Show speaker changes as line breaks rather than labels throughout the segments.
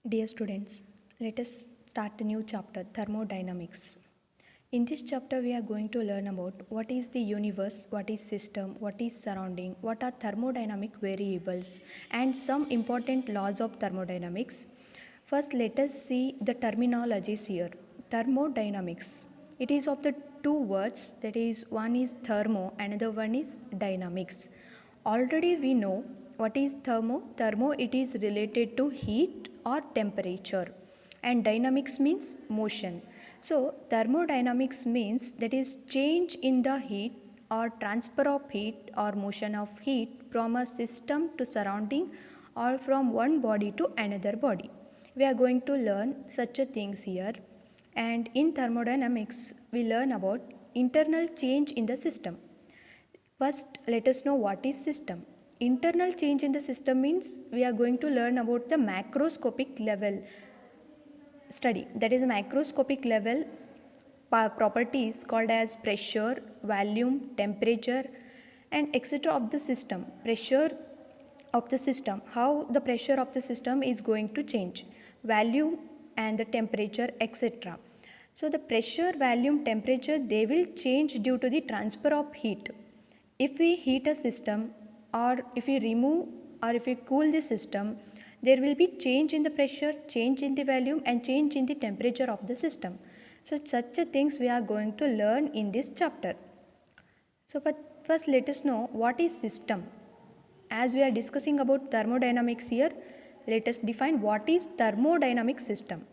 Dear students, let us start a new chapter, thermodynamics. In this chapter, we are going to learn about what is the universe, what is system, what is surrounding, what are thermodynamic variables, and some important laws of thermodynamics. First, let us see the terminologies here. Thermodynamics. It is of the two words, that is, one is thermo, another one is dynamics. Already we know what is thermo. Thermo, it is related to heat or temperature, and dynamics means motion. So thermodynamics means that is change in the heat or transfer of heat or motion of heat from a system to surrounding or from one body to another body. We are going to learn such a things here, and in thermodynamics we learn about internal change in the system. First, let us know what is system. Internal change in the system means we are going to learn about the macroscopic level study. That is macroscopic level properties called as pressure, volume, temperature, and etc. of the system. Pressure of the system, how the pressure of the system is going to change, volume and the temperature, etc. So the pressure, volume, temperature, they will change due to the transfer of heat. If we heat a system or if we remove or if we cool the system, there will be change in the pressure, change in the volume, and change in the temperature of the system. So such a things we are going to learn in this chapter. So but first let us know what is system. As we are discussing about thermodynamics here, let us define what is thermodynamic system.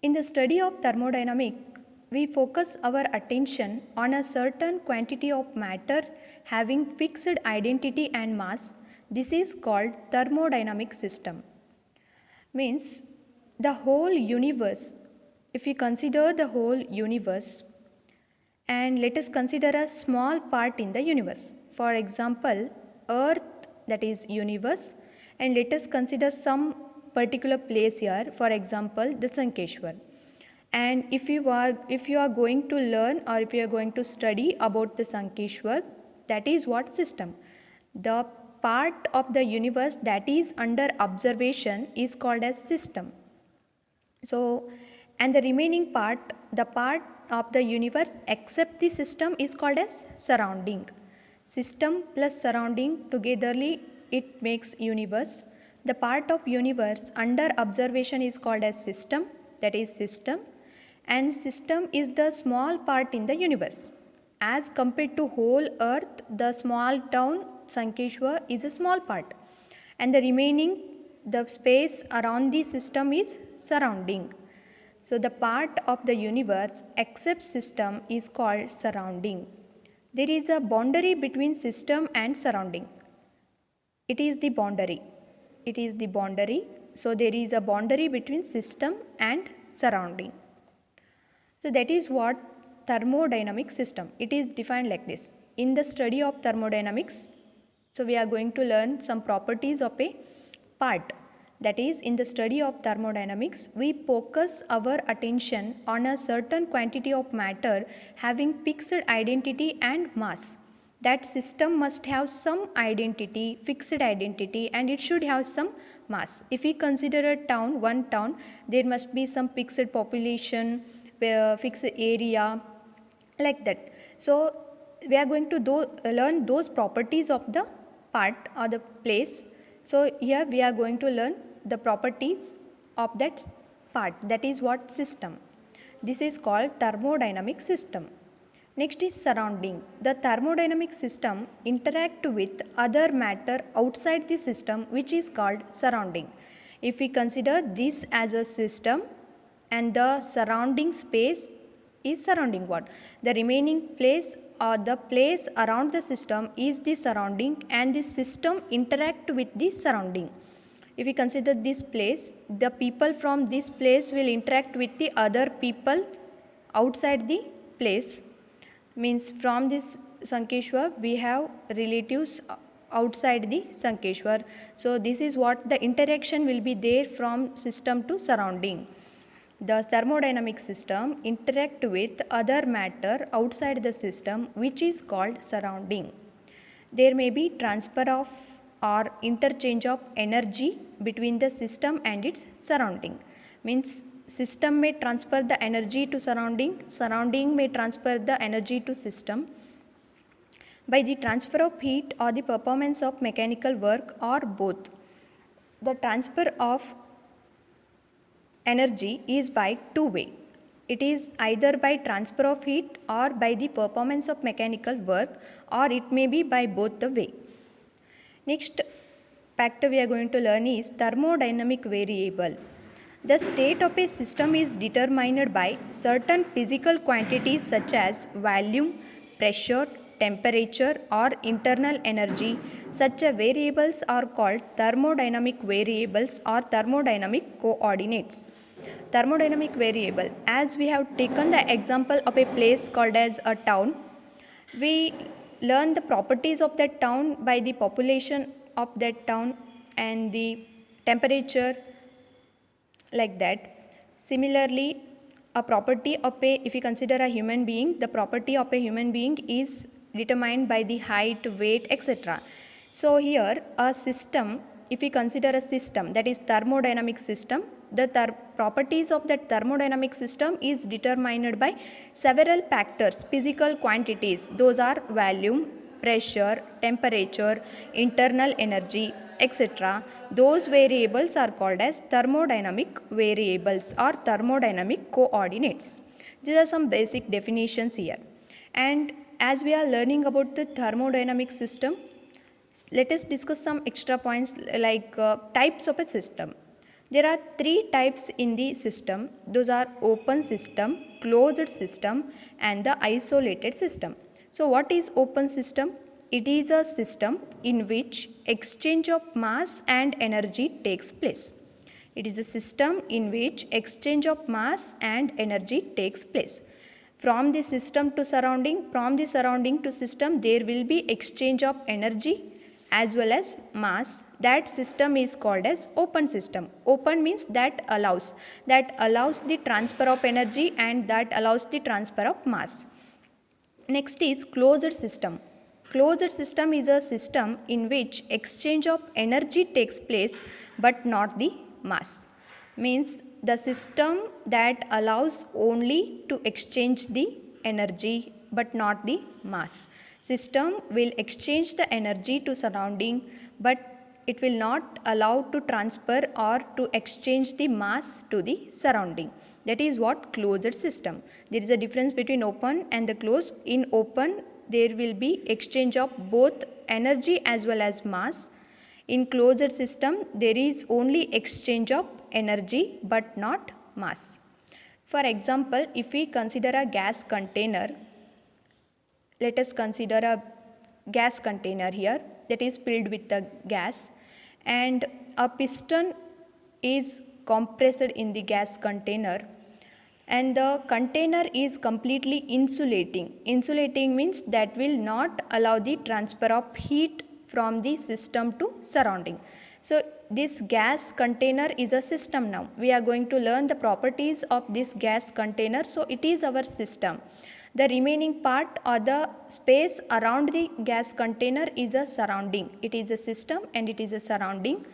In the study of thermodynamics, we focus our attention on a certain quantity of matter having fixed identity and mass. This is called thermodynamic system. Means the whole universe, if we consider the whole universe, and let us consider a small part in the universe. For example, earth, that is universe, and let us consider some particular place here, for example the Sankeshwar. And if you are going to learn or if you are going to study about the Sankeshwar, that is what system. The part of the universe that is under observation is called as system. So, and the remaining part, the part of the universe except the system, is called as surrounding. System plus surrounding togetherly it makes universe. The part of universe under observation is called as system, that is system, and system is the small part in the universe. As compared to whole earth, the small town Sankeshwar is a small part, and the remaining, the space around the system is surrounding. So the part of the universe except system is called surrounding. There is a boundary between system and surrounding. It is the boundary. It is the boundary. So there is a boundary between system and surrounding. So that is what thermodynamic system. It is defined like this. In the study of thermodynamics, so we are going to learn some properties of a part. That is, in the study of thermodynamics, we focus our attention on a certain quantity of matter having fixed identity and mass. That system must have some identity, fixed identity, and it should have some mass. If we consider a town, one town, there must be some fixed population, fixed area, like that. So we are going to learn those properties of the part or the place. So here we are going to learn the properties of that part, that is what system. This is called thermodynamic system. Next is surrounding. The thermodynamic system interact with other matter outside the system, which is called surrounding. If we consider this as a system and the surrounding space is surrounding what? The remaining place or the place around the system is the surrounding, and the system interact with the surrounding. If we consider this place, the people from this place will interact with the other people outside the place. Means from this Sankeshwar we have relatives outside the Sankeshwar. So this is what the interaction will be there from system to surrounding. The thermodynamic system interact with other matter outside the system, which is called surrounding. There may be transfer of or interchange of energy between the system and its surrounding. Means system may transfer the energy to surrounding, surrounding may transfer the energy to system by the transfer of heat or the performance of mechanical work or both. The transfer of energy is by two way. It is either by transfer of heat or by the performance of mechanical work, or it may be by both the way. Next factor we are going to learn is thermodynamic variable. The state of a system is determined by certain physical quantities such as volume, pressure, temperature or internal energy. Such variables are called thermodynamic variables or thermodynamic coordinates. Thermodynamic variable, as we have taken the example of a place called as a town, we learn the properties of that town by the population of that town and the temperature, like that. Similarly, a property of a, if you consider a human being, the property of a human being is determined by the height, weight, etc. So here a system, if we consider a system, that is thermodynamic system, the properties of that thermodynamic system is determined by several factors, physical quantities. Those are volume, pressure, temperature, internal energy, etc. Those variables are called as thermodynamic variables or thermodynamic coordinates. These are some basic definitions here. And as we are learning about the thermodynamic system, let us discuss some extra points like types of a system. There are three types in the system. Those are open system, closed system and the isolated system. So what is open system? It is a system in which exchange of mass and energy takes place. It is a system in which exchange of mass and energy takes place. From the system to surrounding, from the surrounding to system, there will be exchange of energy as well as mass. That system is called as open system. Open means that allows the transfer of energy and that allows the transfer of mass. Next is closed system. Closed system is a system in which exchange of energy takes place but not the mass. Means the system that allows only to exchange the energy but not the mass. System will exchange the energy to surrounding but it will not allow to transfer or to exchange the mass to the surrounding. That is what closed system. There is a difference between open and the closed. In open there will be exchange of both energy as well as mass. In closed system there is only exchange of energy but not mass. For example, if we consider a gas container, let us consider a gas container here that is filled with the gas and a piston is compressed in the gas container and the container is completely insulating. Insulating means that will not allow the transfer of heat from the system to surrounding. So this gas container is a system now. We are going to learn the properties of this gas container. So it is our system. The remaining part or the space around the gas container is a surrounding. It is a system and it is a surrounding.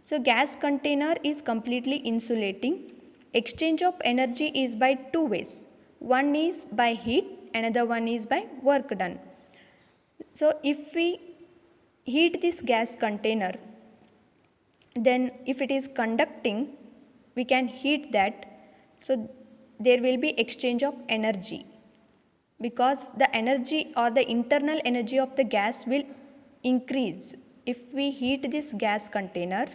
So gas container is completely insulating. Exchange of energy is by two ways. One is by heat, another one is by work done. So if we heat this gas container, then if it is conducting, we can heat that. So there will be exchange of energy, because the energy or the internal energy of the gas will increase. If we heat this gas container,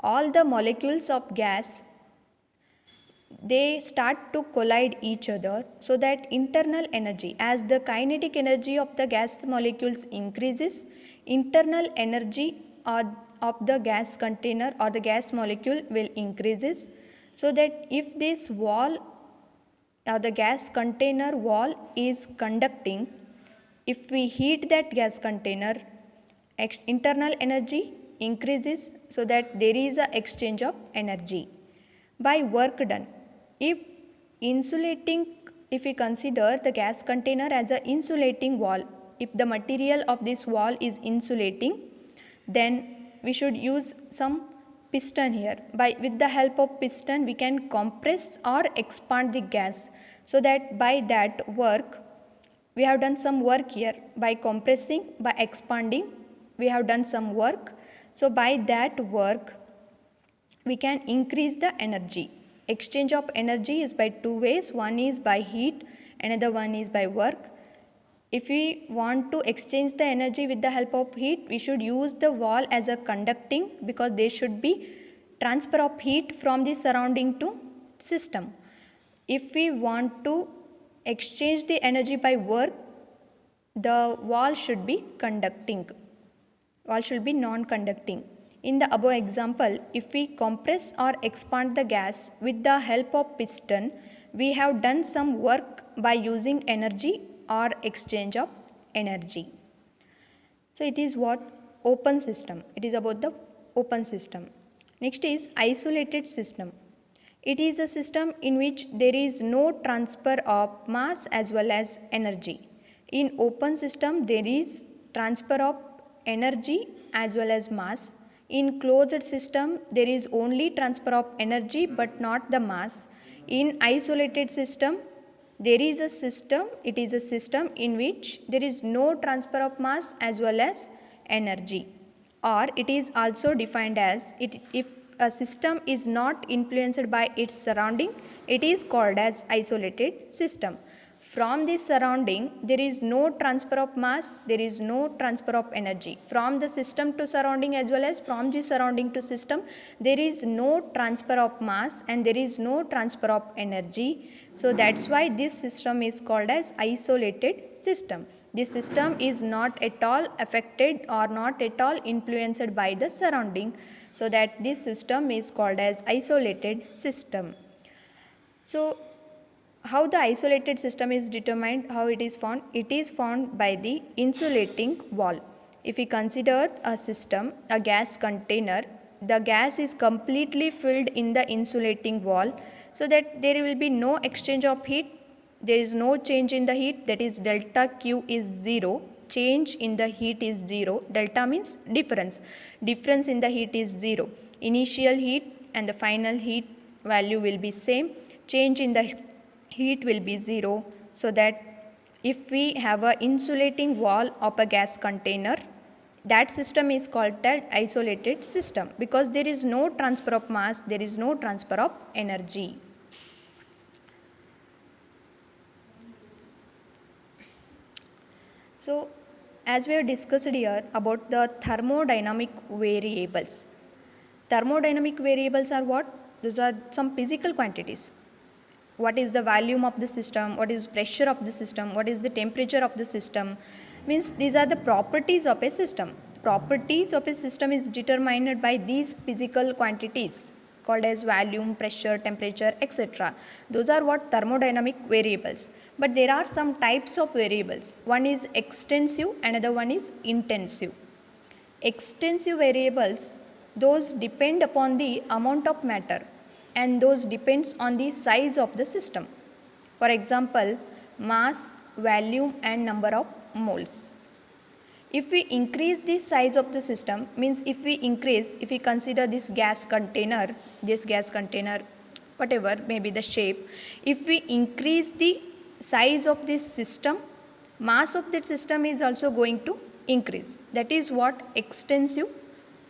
all the molecules of gas, they start to collide each other, so that internal energy, as the kinetic energy of the gas molecules increases, internal energy of the gas container or the gas molecule will increases, so that if this wall the gas container wall is conducting, if we heat that gas container, internal energy increases, so that there is a exchange of energy. By work done, if we consider the gas container as an insulating wall, if the material of this wall is insulating, then we should use some piston here. With the help of piston we can compress or expand the gas, so that by that work we have done some work here. By compressing, by expanding, we have done some work. So by that work we can increase the energy. Exchange of energy is by two ways. One is by heat, another one is by work. If we want to exchange the energy with the help of heat, we should use the wall as a conducting, because there should be transfer of heat from the surrounding to system. If we want to exchange the energy by work, the wall should be conducting. Wall should be non-conducting. In the above example, if we compress or expand the gas with the help of piston, we have done some work by using energy or exchange of energy. So it is what? Open system. It is about the open system. Next is isolated system. It is a system in which there is no transfer of mass as well as energy. In open system there is transfer of energy as well as mass. In closed system there is only transfer of energy but not the mass. In isolated system there is a system, it is a system in which there is no transfer of mass as well as energy. Or it is also defined as, if a system is not influenced by its surrounding, it is called as isolated system. From the surrounding there is no transfer of mass, there is no transfer of energy. From the system to surrounding as well as from the surrounding to system, there is no transfer of mass and there is no transfer of energy. So that's why this system is called as isolated system. This system is not at all affected or not at all influenced by the surrounding. So that this system is called as isolated system. So how the isolated system is determined, how it is found? It is found by the insulating wall. If we consider a system, a gas container, the gas is completely filled in the insulating wall, so that there will be no exchange of heat, there is no change in the heat, that is delta Q is 0, change in the heat is 0, delta means difference in the heat is 0, initial heat and the final heat value will be same, change in the heat will be 0. So that if we have a insulating wall of a gas container, that system is called that isolated system, because there is no transfer of mass, there is no transfer of energy. So as we have discussed here about the thermodynamic variables. Thermodynamic variables are what? Those are some physical quantities. What is the volume of the system, what is pressure of the system, what is the temperature of the system, means these are the properties of a system. Properties of a system is determined by these physical quantities called as volume, pressure, temperature, etc. Those are what? Thermodynamic variables. But there are some types of variables. One is extensive, another one is intensive. Extensive variables, those depend upon the amount of matter, and those depends on the size of the system. For example, mass, volume and number of moles. If we increase the size of the system, means if we consider this gas container, whatever may be the shape, if we increase the size of this system, mass of that system is also going to increase. That is what? Extensive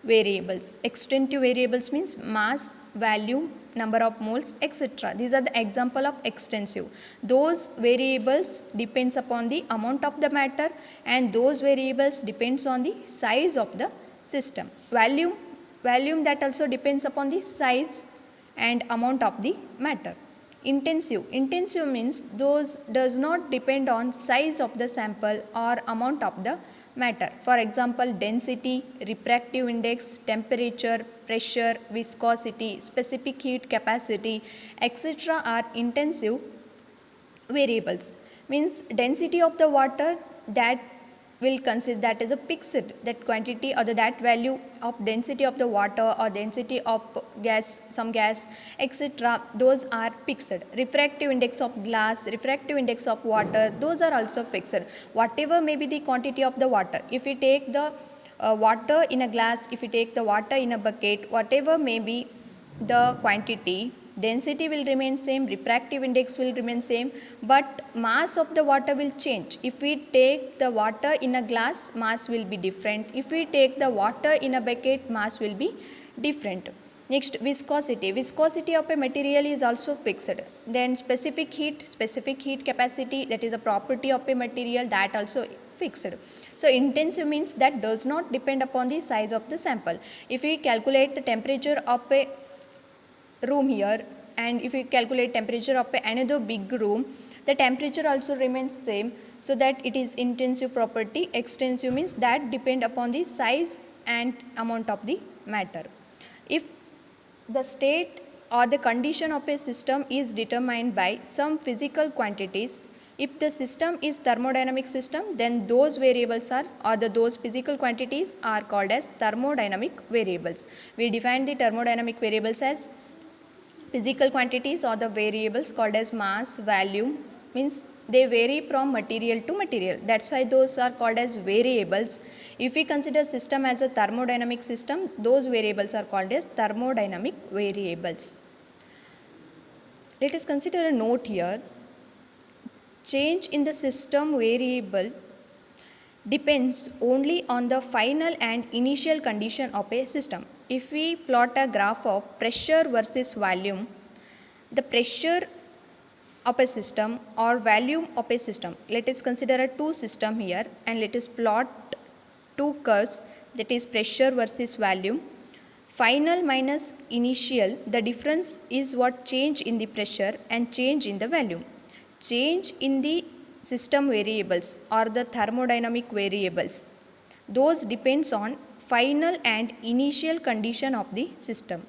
variables. Extensive variables means mass, volume, number of moles, etc. These are the example of extensive. Those variables depends upon the amount of the matter, and those variables depends on the size of the system. Volume that also depends upon the size and amount of the matter. Intensive means those does not depend on size of the sample or amount of the matter. For example, density, refractive index, temperature, pressure, viscosity, specific heat capacity, etc. are intensive variables. Means density of the water, that will consider that as a fixed, that quantity or that value of density of the water or density of gas, some gas, etc. those are fixed. Refractive index of glass, refractive index of water, those are also fixed. Whatever may be the quantity of the water, if we take the water in a glass, if you take the water in a bucket, whatever may be the quantity, density will remain same, refractive index will remain same, but mass of the water will change. If we take the water in a glass, mass will be different. If we take the water in a bucket, mass will be different. Next, viscosity. Viscosity of a material is also fixed. Then specific heat capacity, that is a property of a material, that also fixed. So intensive means that does not depend upon the size of the sample. If we calculate the temperature of a room here, and if we calculate temperature of another big room, the temperature also remains same, so that it is intensive property. Extensive means that depend upon the size and amount of the matter. If the state or the condition of a system is determined by some physical quantities, if the system is thermodynamic system, then those variables are, or those physical quantities are called as thermodynamic variables. We define the thermodynamic variables as physical quantities or the variables called as mass, volume, means they vary from material to material. That's why those are called as variables. If we consider system as a thermodynamic system, those variables are called as thermodynamic variables. Let us consider a note here. Change in the system variable depends only on the final and initial condition of a system. If we plot a graph of pressure versus volume, the pressure of a system or volume of a system, let us consider a two system here, and let us plot two curves, that is pressure versus volume. Final minus initial, the difference is what change in the pressure and change in the volume. Change in the system variables or the thermodynamic variables, those depends on final and initial condition of the system.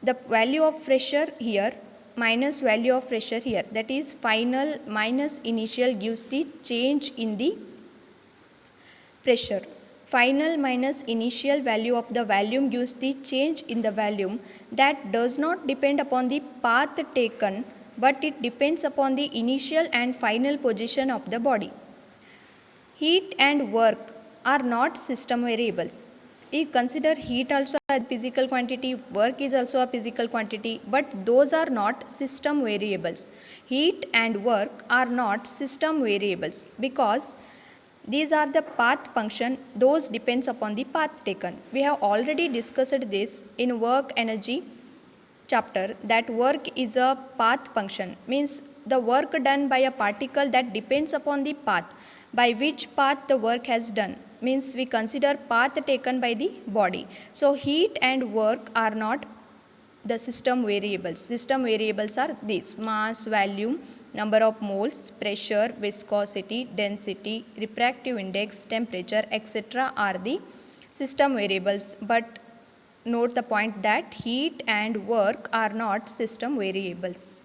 The value of pressure here minus value of pressure here, that is final minus initial gives the change in the pressure. Final minus initial value of the volume gives the change in the volume. That does not depend upon the path taken, but it depends upon the initial and final position of the body. Heat and work are not system variables. We consider heat also a physical quantity, work is also a physical quantity, but those are not system variables. Heat and work are not system variables because these are the path function, those depends upon the path taken. We have already discussed this in work energy chapter, that work is a path function, means the work done by a particle that depends upon the path by which path the work has done, means we consider path taken by the body. So heat and work are not the system variables. System variables are these: mass, volume, number of moles, pressure, viscosity, density, refractive index, temperature, etc. are the system variables. But note the point that heat and work are not system variables.